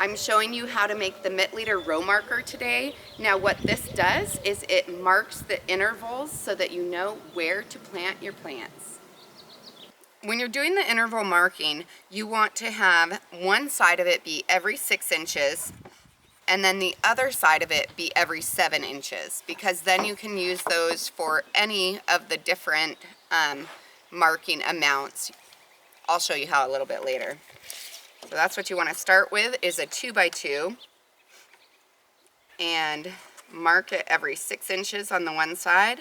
I'm showing you how to make the Mittleider row marker today. Now what this does is it marks the intervals so that you know where to plant your plants. When you're doing the interval marking, you want to have one side of it be every 6 inches and then the other side of it be every 7 inches, because then you can use those for any of the different marking amounts. I'll show you how a little bit later. So that's what you want to start with, is a 2x2, and mark it every 6 inches on the one side.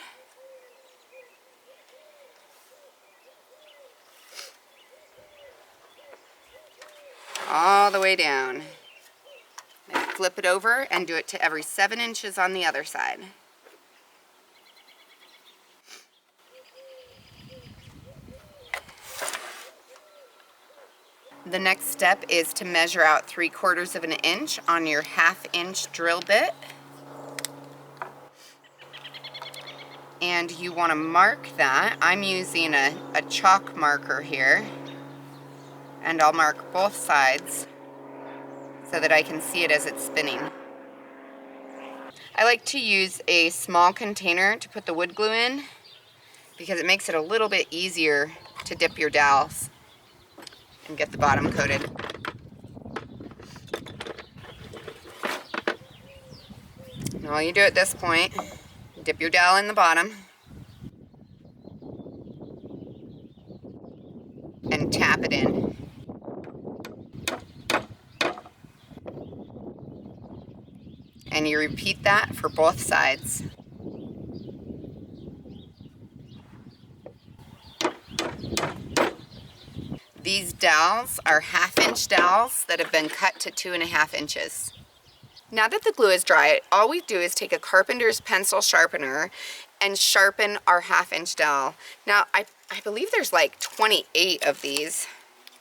All the way down. Then flip it over and do it to every 7 inches on the other side. The next step is to measure out 3/4 of an inch on your 1/2 inch drill bit. And you want to mark that. I'm using a chalk marker here. And I'll mark both sides so that I can see it as it's spinning. I like to use a small container to put the wood glue in because it makes it a little bit easier to dip your dowels and get the bottom coated. And all you do at this point, dip your dowel in the bottom and tap it in. And you repeat that for both sides. These dowels are 1/2 inch dowels that have been cut to 2.5 inches. Now that the glue is dry, all we do is take a carpenter's pencil sharpener and sharpen our 1/2 inch dowel. Now I believe there's like 28 of these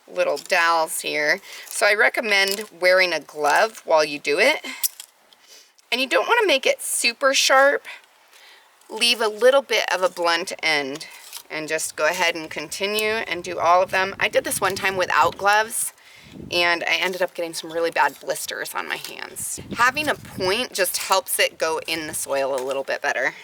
little dowels here, so I recommend wearing a glove while you do it. And you don't want to make it super sharp. Leave a little bit of a blunt end and just go ahead and continue and do all of them. I did this one time without gloves and I ended up getting some really bad blisters on my hands. Having a point just helps it go in the soil a little bit better.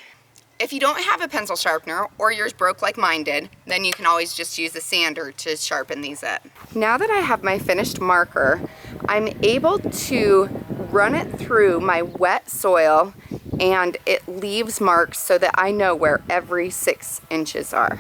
If you don't have a pencil sharpener or yours broke like mine did, then you can always just use a sander to sharpen these up. Now that I have my finished marker, I'm able to run it through my wet soil and it leaves marks so that I know where every 6 inches are.